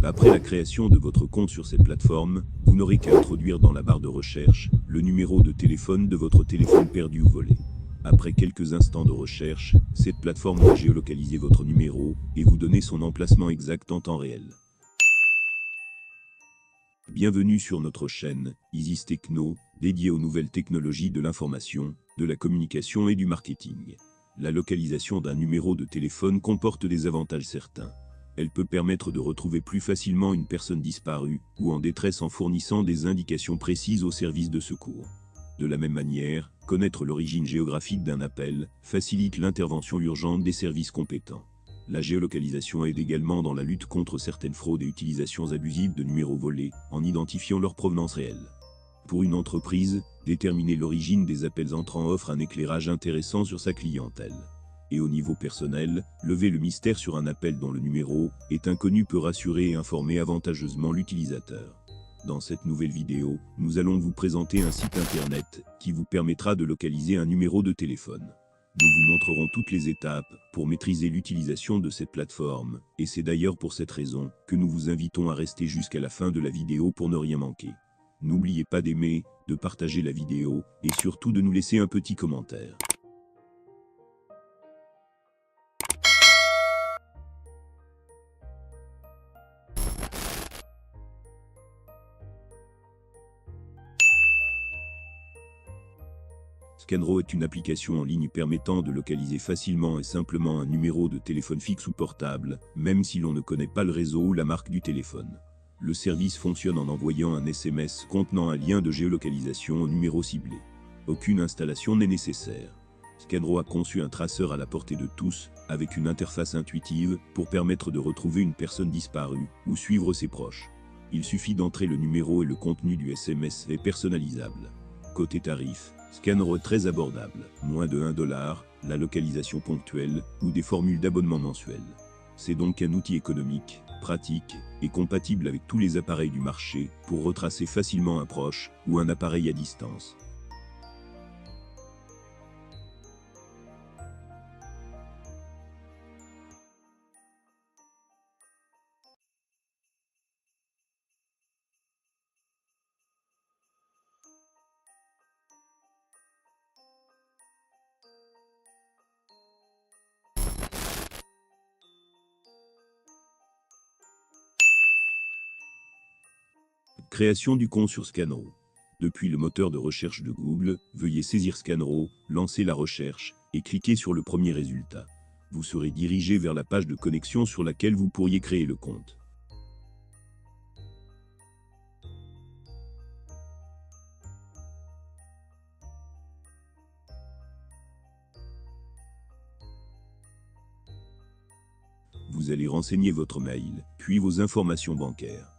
Après la création de votre compte sur cette plateforme, vous n'aurez qu'à introduire dans la barre de recherche le numéro de téléphone de votre téléphone perdu ou volé. Après quelques instants de recherche, cette plateforme va géolocaliser votre numéro et vous donner son emplacement exact en temps réel. Bienvenue sur notre chaîne, Isis Techno, dédiée aux nouvelles technologies de l'information, de la communication et du marketing. La localisation d'un numéro de téléphone comporte des avantages certains. Elle peut permettre de retrouver plus facilement une personne disparue ou en détresse en fournissant des indications précises aux services de secours. De la même manière, connaître l'origine géographique d'un appel facilite l'intervention urgente des services compétents. La géolocalisation aide également dans la lutte contre certaines fraudes et utilisations abusives de numéros volés, en identifiant leur provenance réelle. Pour une entreprise, déterminer l'origine des appels entrants offre un éclairage intéressant sur sa clientèle. Et au niveau personnel, lever le mystère sur un appel dont le numéro est inconnu peut rassurer et informer avantageusement l'utilisateur. Dans cette nouvelle vidéo, nous allons vous présenter un site internet qui vous permettra de localiser un numéro de téléphone. Nous vous montrerons toutes les étapes pour maîtriser l'utilisation de cette plateforme, et c'est d'ailleurs pour cette raison que nous vous invitons à rester jusqu'à la fin de la vidéo pour ne rien manquer. N'oubliez pas d'aimer, de partager la vidéo, et surtout de nous laisser un petit commentaire. Scanro est une application en ligne permettant de localiser facilement et simplement un numéro de téléphone fixe ou portable, même si l'on ne connaît pas le réseau ou la marque du téléphone. Le service fonctionne en envoyant un SMS contenant un lien de géolocalisation au numéro ciblé. Aucune installation n'est nécessaire. Scanro a conçu un traceur à la portée de tous, avec une interface intuitive pour permettre de retrouver une personne disparue ou suivre ses proches. Il suffit d'entrer le numéro et le contenu du SMS est personnalisable. Côté tarif, Scanro est très abordable, moins de $1, la localisation ponctuelle ou des formules d'abonnement mensuel. C'est donc un outil économique, pratique et compatible avec tous les appareils du marché pour retracer facilement un proche ou un appareil à distance. Création du compte sur Scanro. Depuis le moteur de recherche de Google, veuillez saisir Scanro, lancer la recherche et cliquer sur le premier résultat. Vous serez dirigé vers la page de connexion sur laquelle vous pourriez créer le compte. Vous allez renseigner votre mail, puis vos informations bancaires.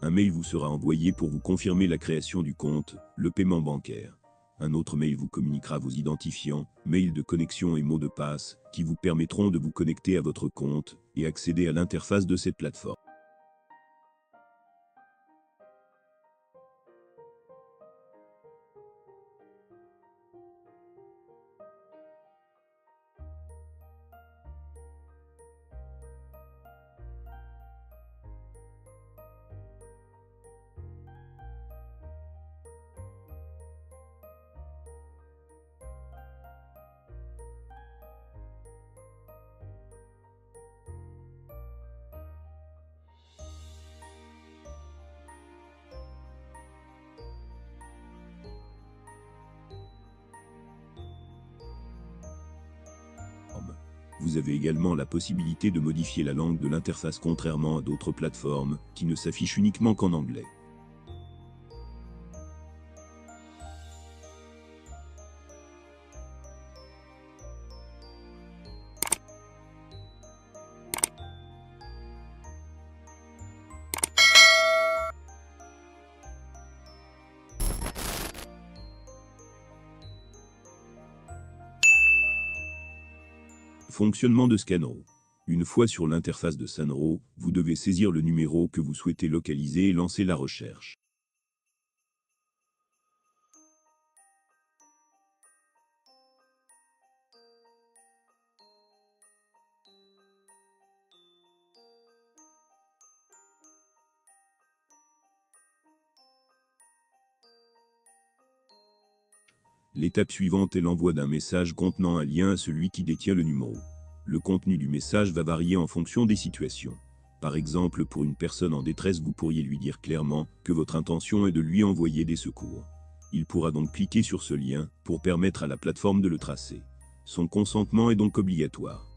Un mail vous sera envoyé pour vous confirmer la création du compte, le paiement bancaire. Un autre mail vous communiquera vos identifiants, mail de connexion et mots de passe, qui vous permettront de vous connecter à votre compte et accéder à l'interface de cette plateforme. Vous avez également la possibilité de modifier la langue de l'interface contrairement à d'autres plateformes, qui ne s'affichent uniquement qu'en anglais. Fonctionnement de Scanro. Une fois sur l'interface de Sanro, vous devez saisir le numéro que vous souhaitez localiser et lancer la recherche. L'étape suivante est l'envoi d'un message contenant un lien à celui qui détient le numéro. Le contenu du message va varier en fonction des situations. Par exemple, pour une personne en détresse, vous pourriez lui dire clairement que votre intention est de lui envoyer des secours. Il pourra donc cliquer sur ce lien pour permettre à la plateforme de le tracer. Son consentement est donc obligatoire.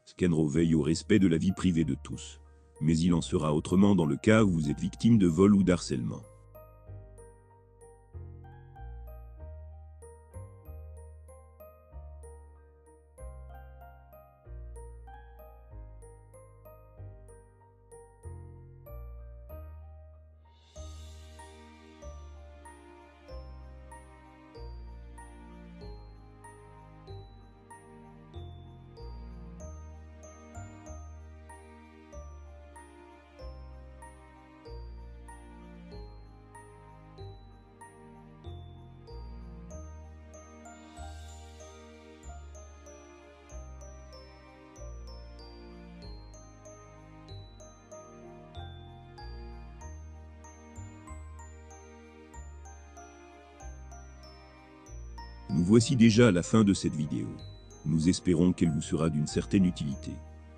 Scanro veille au respect de la vie privée de tous. Mais il en sera autrement dans le cas où vous êtes victime de vol ou d'harcèlement. Nous voici déjà à la fin de cette vidéo. Nous espérons qu'elle vous sera d'une certaine utilité.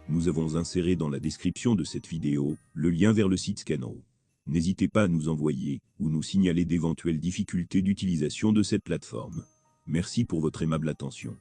Nous avons inséré dans la description de cette vidéo le lien vers le site Scanro. N'hésitez pas à nous envoyer ou nous signaler d'éventuelles difficultés d'utilisation de cette plateforme. Merci pour votre aimable attention.